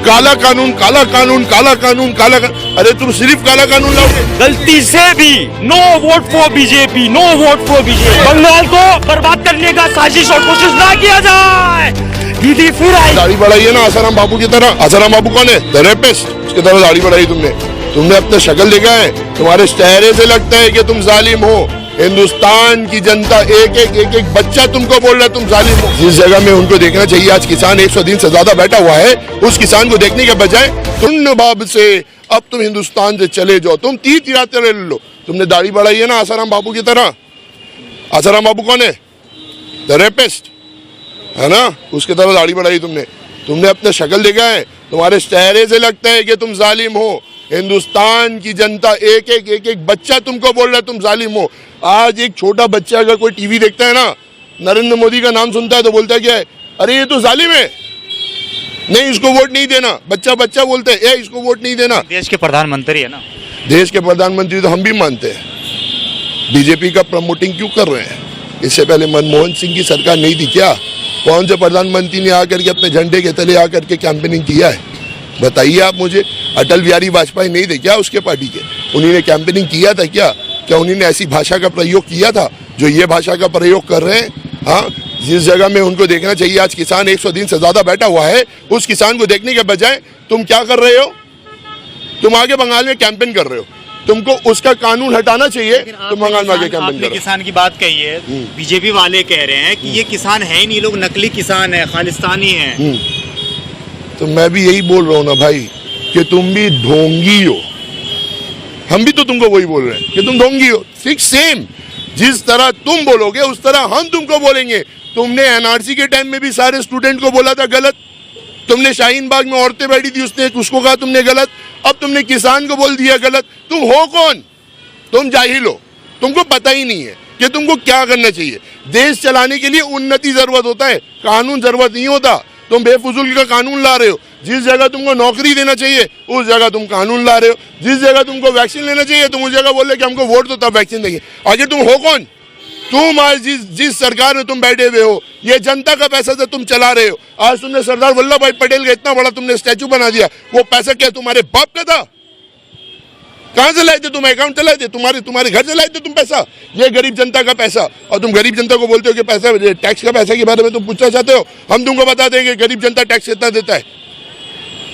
काला कानून काला कानून काला कानून काला कानून। अरे तुम सिर्फ काला कानून लाओगे। गलती से भी no vote for BJP, no vote for BJP. Bengal को बर्बाद करने का साजिश और कोशिश ना किया जाए। दीदी फिर आई। दाढ़ी बढ़ाई है ना आसाराम बाबू की तरह। आसाराम बाबू कौन है? थेरेपिस्ट। उसकी तरह दाढ़ी बढ़ाई तुमने अपना शक्ल देखा है? तुम्हारे चेहरे से लगता है कि तुम जालिम हो। हिंदुस्तान की जनता एक बच्चा तुमको बोल रहा है तुम जालिम हो। जिस जगह में उनको देखना चाहिए, आज किसान 100 दिन से ज्यादा बैठा हुआ है, उस किसान को देखने के बजाय तुम भाव से अब तुम हिंदुस्तान से चले जाओ। तुम तीर ले लो। तुमने दाढ़ी बढ़ाई है ना आसाराम बाबू की तरह। आसाराम बाबू कौन है? थेरेपिस्ट है ना, उसकी तरह दाढ़ी बढ़ाई तुमने अपना शक्ल देखा है? तुम्हारे चेहरे से लगता है कि तुम जालिम हो। हिंदुस्तान की जनता एक बच्चा तुमको बोल रहा है तुम जालिम हो। आज एक छोटा बच्चा अगर कोई टीवी देखता है ना, नरेंद्र मोदी का नाम सुनता है तो बोलता है क्या है? अरे ये तो जालिम है, नहीं इसको वोट नहीं देना। बच्चा बोलते हैं इसको वोट नहीं देना। देश के प्रधानमंत्री है ना। देश के प्रधानमंत्री तो हम भी मानते हैं। बीजेपी का प्रमोटिंग क्यों कर रहे हैं? इससे पहले मनमोहन सिंह की सरकार नहीं थी क्या? कौन से प्रधानमंत्री ने आकर के अपने झंडे के तले आकर के कैंपेनिंग किया है? बताइए आप मुझे। अटल बिहारी वाजपेयी नहीं थे क्या उसके पार्टी के? उन्होंने कैंपेनिंग किया था क्या उन्होंने ऐसी भाषा का प्रयोग किया था जो ये भाषा का प्रयोग कर रहे हैं? हाँ, जिस जगह में उनको देखना चाहिए, आज किसान 100 दिन से ज्यादा बैठा हुआ है, उस किसान को देखने के बजाय तुम क्या कर रहे हो? तुम आगे बंगाल में कैंपेन कर रहे हो। तुमको उसका कानून हटाना चाहिए। तुम बंगाल में आगे कैंपेन कर रहे हो। किसान की बात कही है, बीजेपी वाले कह रहे हैं कि ये किसान है ही नहीं, लोग नकली किसान है, खालिस्तानी है। तो मैं भी यही बोल रहा हूँ ना भाई कि तुम भी ढोंगी हो। हम भी तो तुमको वही बोल रहे हैं कि तुम ढोंगी हो। फिक्स सेम जिस तरह तुम बोलोगे उस तरह हम तुमको बोलेंगे। तुमने एनआरसी के टाइम में भी सारे स्टूडेंट को बोला था गलत। तुमने शाहीन बाग में औरतें बैठी थी उसको कहा तुमने गलत। अब तुमने किसान को बोल दिया गलत। तुम हो कौन? तुम जाहिल हो। तुमको पता ही नहीं है कि तुमको क्या करना चाहिए। देश चलाने के लिए उन्नति जरूरत होता है, कानून जरूरत नहीं होता। तुम बेफजूल का कानून ला रहे हो। जिस जगह तुमको नौकरी देना चाहिए उस जगह तुम कानून ला रहे हो। जिस जगह तुमको वैक्सीन लेना चाहिए तुम उस जगह बोल रहे कि हमको वोट दो तब वैक्सीन देंगे। आखिर तुम हो कौन? तुम आज जिस सरकार में तुम बैठे हुए हो, ये जनता का पैसा से तुम चला रहे हो। आज तुमने सरदार वल्लभ भाई पटेल का इतना बड़ा तुमने स्टैचू बना दिया। वो पैसा क्या तुम्हारे बाप का था? कहां से लाए थे तुम? अकाउंट चलाए थे तुम्हारे घर से लाए थे तुम पैसा? ये गरीब जनता का पैसा। और तुम गरीब जनता को बोलते हो कि पैसा, टैक्स का पैसा के बारे में तुम पूछना चाहते हो? हम तुमको बता देंगे गरीब जनता टैक्स कितना देता है।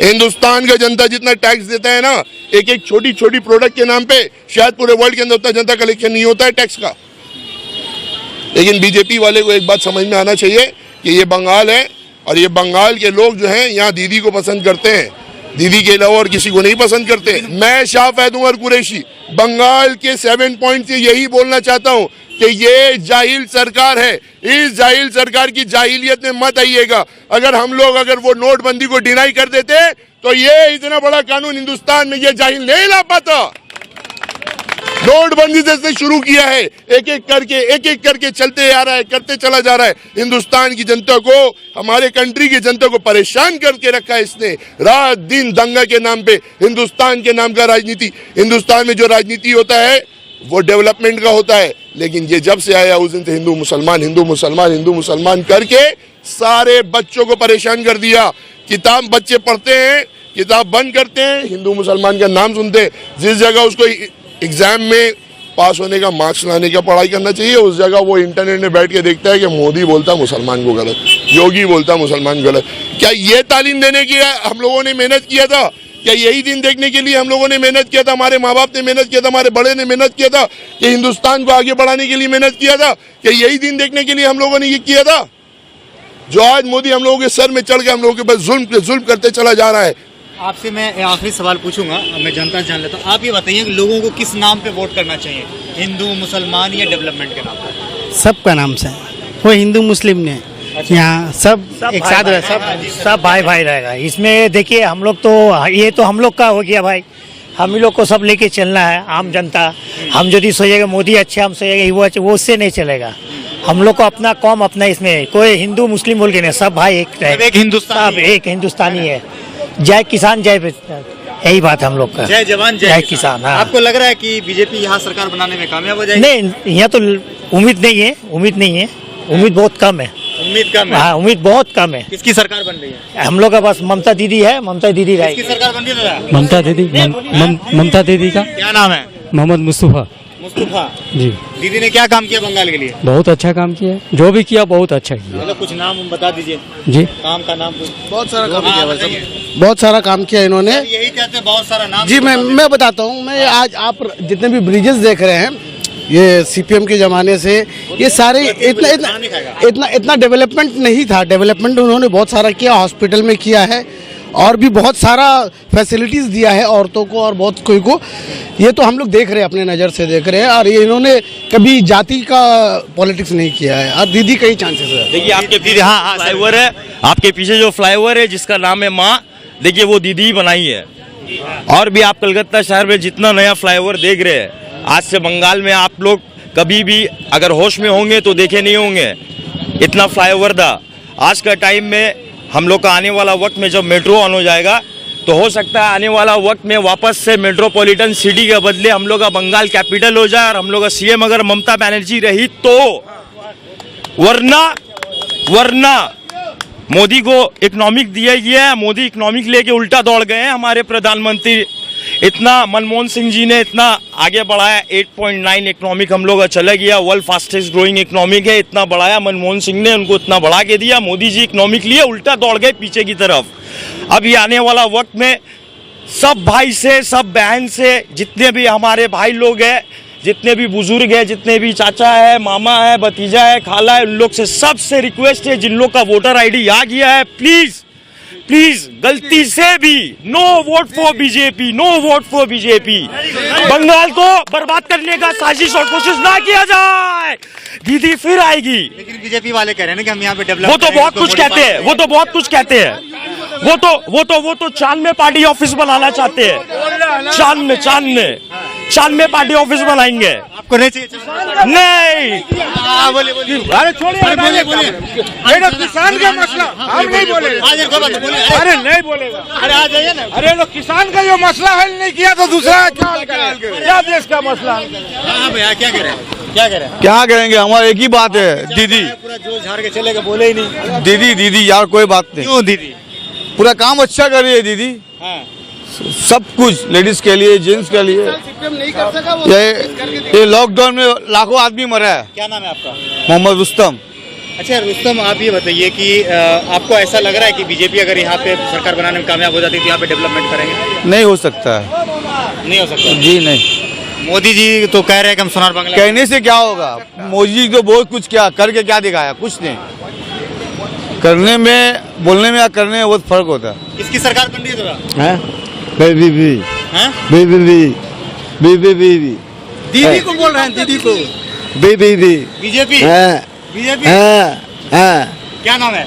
हिंदुस्तान का जनता जितना टैक्स देता है ना, एक छोटी प्रोडक्ट के नाम पे शायद पूरे वर्ल्ड के अंदर उतना जनता कलेक्शन नहीं होता है टैक्स का। लेकिन बीजेपी वाले को एक बात समझ में आना चाहिए कि ये बंगाल है और ये बंगाल के लोग जो हैं यहाँ दीदी को पसंद करते हैं। दीदी के अलावा और किसी को नहीं पसंद करते। मैं शाह फैद उमर कुरैशी बंगाल के 7 पॉइंट से यही बोलना चाहता हूँ कि ये जाहिल सरकार है। इस जाहिल सरकार की जाहिलियत में मत आइएगा। अगर वो नोटबंदी को डिनाई कर देते तो ये इतना बड़ा कानून हिंदुस्तान में ये जाहिल नहीं ला पाता। नोटबंदी से शुरू किया है, एक एक करके चलते आ रहा है, करते चला जा रहा है। हिंदुस्तान की जनता को, हमारे कंट्री की जनता को परेशान करके रखा है इसने। रात दिन दंगा के नाम पे हिंदुस्तान के नाम का राजनीति। हिंदुस्तान में जो राजनीति होता है वो डेवलपमेंट का होता है, लेकिन ये जब से आया उस दिन से हिंदू मुसलमान करके सारे बच्चों को परेशान कर दिया। किताब बच्चे पढ़ते हैं, किताब बंद करते हैं, हिंदू मुसलमान का नाम सुनते हैं। जिस जगह उसको एग्जाम में पास होने का, मार्क्स लाने का पढ़ाई करना चाहिए, उस जगह वो इंटरनेट में बैठ के देखता है कि मोदी बोलता मुसलमान को गलत, योगी बोलता मुसलमान गलत। क्या ये तालीम देने की हम लोगों ने मेहनत किया था? क्या यही दिन देखने के लिए हम लोगों ने मेहनत किया था? हमारे माँ बाप ने मेहनत किया था, हमारे बड़े ने मेहनत किया था कि हिंदुस्तान को आगे बढ़ाने के लिए मेहनत किया था? क्या यही दिन देखने के लिए हम लोगों ने ये किया था? जो आज मोदी हम लोगों के सर में चढ़ के हम लोगों के पास जुल्म करते चला जा रहा है। आपसे मैं आखिरी सवाल पूछूंगा, मैं जनता जान लेता हूँ। आप ये बताइए कि लोगों को किस नाम पे वोट करना चाहिए, हिंदू मुसलमान या डेवलपमेंट के नाम पे? सबका नाम से, वो हिंदू मुस्लिम ने यहाँ सब एक साथ रहे, सब भाई रहेगा इसमें। देखिए हम लोग तो, ये तो हम लोग का हो गया भाई। हम ही लोग को सब लेके चलना है, आम जनता। हम यदि सोचेगा मोदी अच्छा, हम सोचेगा वो अच्छा, वो उससे नहीं चलेगा। हम लोग को अपना कौम अपना, इसमें कोई हिंदू मुस्लिम बोल के नहीं, सब भाई एक हिंदुस्तानी है। जय किसान जय, यही बात हम लोग का। जय जवान जय किसान। हाँ। आपको लग रहा है कि बीजेपी यहाँ सरकार बनाने में कामयाब हो जाएगी? नहीं, यहाँ तो उम्मीद नहीं है, उम्मीद बहुत कम है। उम्मीद कम है। हाँ, उम्मीद बहुत कम है। किसकी सरकार बन रही है? हम लोग का बस ममता दीदी है, ममता दीदी किसकी रहेगी। सरकार बन रही है दादा? ममता दीदी ममता दीदी का क्या नाम है? मोहम्मद मुस्तफा मुस्तफा। जी, दीदी ने क्या काम किया बंगाल के लिए? बहुत अच्छा काम किया है, जो भी किया बहुत अच्छा किया मतलब कुछ नाम बता दीजिए, जी। काम का नाम कुछ। बहुत सारा काम हाँ, किया बताइए। बहुत सारा काम किया इन्होंने। यही कहते हैं बहुत सारा नाम। जी मैं बताता हूँ। मैं आज आप जितने भी ब्रिजेस देख रहे हैं, ये सीपीएम के जमाने से ये सारे इतना इतना इतना इतना डेवलपमेंट नहीं था। डेवलपमेंट उन्होंने बहुत सारा किया, हॉस्पिटल में किया है और भी बहुत सारा फैसिलिटीज दिया है औरतों को और बहुत कोई को। ये तो हम लोग देख रहे हैं, अपने नज़र से देख रहे हैं। और ये इन्होंने कभी जाति का पॉलिटिक्स नहीं किया है। और दीदी का ही चांसेस है। देखिए आपके पीछे हाँ फ्लाईओवर है, आपके पीछे जो फ्लाईओवर है जिसका नाम है माँ, देखिए वो दीदी ही बनाई है। और भी आप कलकत्ता शहर में जितना नया फ्लाईओवर देख रहे हैं, आज से बंगाल में आप लोग कभी भी अगर होश में होंगे तो देखे नहीं होंगे इतना फ्लाईओवर था। आज का टाइम में हम लोग का आने वाला वक्त में जब मेट्रो ऑन हो जाएगा तो हो सकता है आने वाला वक्त में वापस से मेट्रोपॉलिटन सिटी के बदले हम लोग का बंगाल कैपिटल हो जाए और हम लोग का सीएम अगर ममता बनर्जी रही तो। वरना मोदी को इकोनॉमिक दिया गया है, मोदी इकोनॉमिक लेके उल्टा दौड़ गए हैं हमारे प्रधानमंत्री। इतना मनमोहन सिंह जी ने इतना आगे बढ़ाया, 8.9 इकोनॉमिक हम लोग का चला गया, वर्ल्ड फास्टेस्ट ग्रोइंग इकोनॉमिक है। इतना बढ़ाया मनमोहन सिंह ने, उनको इतना बढ़ा के दिया। मोदी जी इकोनॉमिक लिए उल्टा दौड़ गए पीछे की तरफ। अब ये आने वाला वक्त में सब भाई से, सब बहन से, जितने भी हमारे भाई लोग हैं, जितने भी बुजुर्ग हैं, जितने भी चाचा है, मामा है, भतीजा है, खाला है, उन लोग से सबसे रिक्वेस्ट है, जिन लोग का वोटर आईडी आ गया है, प्लीज गलती से भी no vote for BJP, no vote for BJP. Bengal को बर्बाद करने का साजिश और कोशिश ना किया जाए। दीदी फिर आएगी। लेकिन बीजेपी वाले कह रहे हैं ना कि हम यहाँ पे डेवलप वो तो बहुत कुछ कहते हैं, वो तो बहुत कुछ कहते हैं। वो तो चांद में पार्टी ऑफिस बनाना चाहते हैं। चांद में पार्टी ऑफिस बनाएंगे। आपको नहीं चाहिए? नहीं। हाँ, बोलिए। अरे छोड़िए, बोलिए किसान का मसला हम नहीं बोलेंगे। अरे नहीं बोलेगा। अरे आ जाइए ना। अरे लोग किसान का जो मसला हल नहीं किया तो दूसरा क्या हल करेंगे? क्या देश का मसला? हाँ भैया क्या कह रहे हैं? क्या कह रहे हैं? क्या करेंगे, हमारा एक ही बात है, दीदी पूरा जोश झाड़ के चलेगा, बोले ही नहीं। दीदी यार कोई बात नहीं। क्यों दीदी? पूरा काम अच्छा कर रही है दीदी, हाँ। सब कुछ लेडीज के लिए, जेंट्स के लिए। ये लॉकडाउन में लाखों आदमी मरा है। क्या नाम है आपका? मोहम्मद रुस्तम। अच्छा रुस्तम, आप ये बताइए कि आपको ऐसा लग रहा है कि बीजेपी अगर यहाँ पे सरकार बनाने में कामयाब हो जाती तो यहाँ पे डेवलपमेंट करेंगे? नहीं हो सकता है। नहीं हो सकता जी नहीं। मोदी जी तो कह रहे हैं कि हम सोनार बांग्ला। कहने से क्या होगा? मोदी जी तो बहुत कुछ किया, करके क्या दिखाया? कुछ नहीं। करने में, बोलने में या करने में बहुत फर्क होता है। किसकी सरकार बन रही है थोड़ा? हाँ? दीदी को बोल रहे हैं, दीदी को। बीजेपी? बीजेपी? क्या नाम है?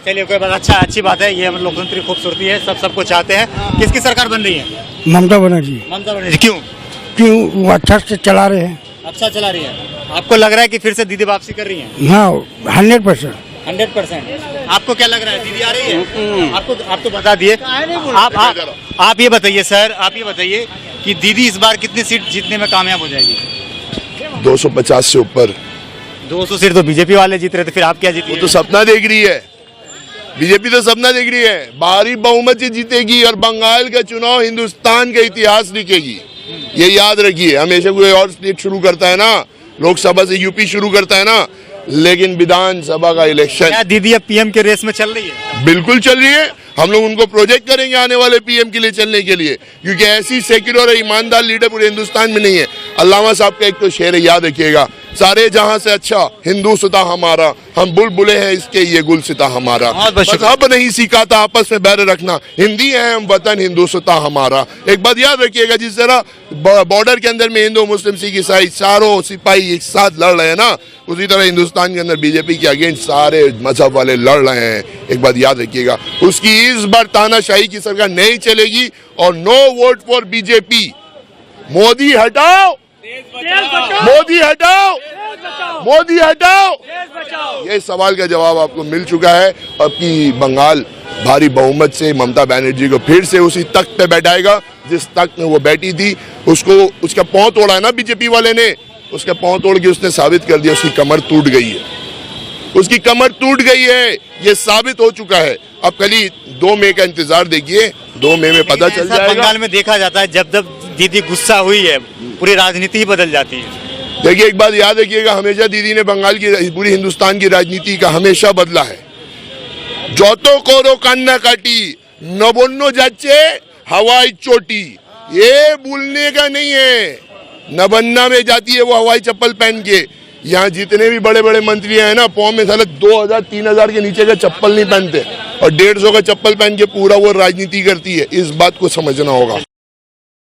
चलिए कोई बात, अच्छा अच्छी बात है, ये लोकतंत्र की खूबसूरती है, सबको चाहते हैं। किसकी सरकार बन रही है? ममता बनर्जी। ममता बनर्जी। क्यों? वो अच्छा से चला रहे हैं। अच्छा चला रही है। आपको लग रहा है कि फिर से दीदी वापसी कर रही है? हाँ, 100%। 100%। आपको क्या लग रहा है, दीदी आ रही है? आप तो बता दिए। आप ये बताइए सर, आप ये बताइए कि दीदी इस बार कितनी सीट जीतने में कामयाब हो जाएगी? 250 से ऊपर। 200 सीट तो बीजेपी वाले जीत रहे थे, फिर आप क्या जीती? वो तो सपना देख रही है, बीजेपी तो सपना देख रही है। भारी बहुमत से जीतेगी और बंगाल का चुनाव हिंदुस्तान का इतिहास लिखेगी। ये याद रखिए। हमेशा कोई और स्टेट शुरू करता है ना, लोकसभा से यूपी शुरू करता है ना, लेकिन विधानसभा का इलेक्शन। क्या दीदी अब पीएम के रेस में चल रही है? बिल्कुल चल रही है। हम लोग उनको प्रोजेक्ट करेंगे आने वाले पीएम के लिए चलने के लिए, क्योंकि ऐसी सेक्युलर और ईमानदार लीडर पूरे हिंदुस्तान में नहीं है। अल्लामा साहब का एक तो शेर है, याद रखिएगा, सारे जहां से अच्छा हिंदू सुता हमारा, हम बुलबुले हैं इसके ये गुल सिता हमारा। मजहब नहीं सिखाता था आपस में बैर रखना, हिंदी है हम वतन हिंदू सुता हमारा। एक बात याद रखिएगा, जिस तरह बॉर्डर के अंदर में हिंदू मुस्लिम सिख ईसाई चारों सिपाही एक साथ लड़ रहे हैं ना, उसी तरह हिंदुस्तान के अंदर बीजेपी के अगेंस्ट सारे मजहब वाले लड़ रहे हैं। एक बात याद रखिएगा, उसकी इस बार तानाशाही की सरकार नहीं चलेगी। और no vote for BJP. Modi हटाओ, मोदी हटाओ, मोदी हटाओ। ये सवाल का जवाब आपको मिल चुका है। अब की बंगाल भारी बहुमत से ममता बनर्जी को फिर से उसी तख्त पे बैठाएगा जिस तख्त में वो बैठी थी। उसको उसका पांव तोड़ा है ना बीजेपी वाले ने, उसके पांव तोड़ के उसने साबित कर दिया, उसकी कमर टूट गई है, उसकी कमर टूट गई है, ये साबित हो चुका है। अब कल 2 मई का इंतजार देखिए, 2 मई में पता चल जाएगा। बंगाल में देखा जाता है जब जब दीदी गुस्सा हुई है पूरी राजनीति ही बदल जाती है। देखिए एक बात याद रखिएगा, हमेशा दीदी ने बंगाल की पूरी हिंदुस्तान की राजनीति का हमेशा बदला है। जोतो कोरो कान्ना काटी नबोन्नो जाचे हवाई चोटी, ये भूलने का नहीं है। नबन्ना में जाती है वो हवाई चप्पल पहन के। यहाँ जितने भी बड़े बड़े मंत्री हैं ना, पाँव में साले 2000-3000 के नीचे का चप्पल नहीं पहनते और 150 का चप्पल पहन के पूरा वो राजनीति करती है। इस बात को समझना होगा।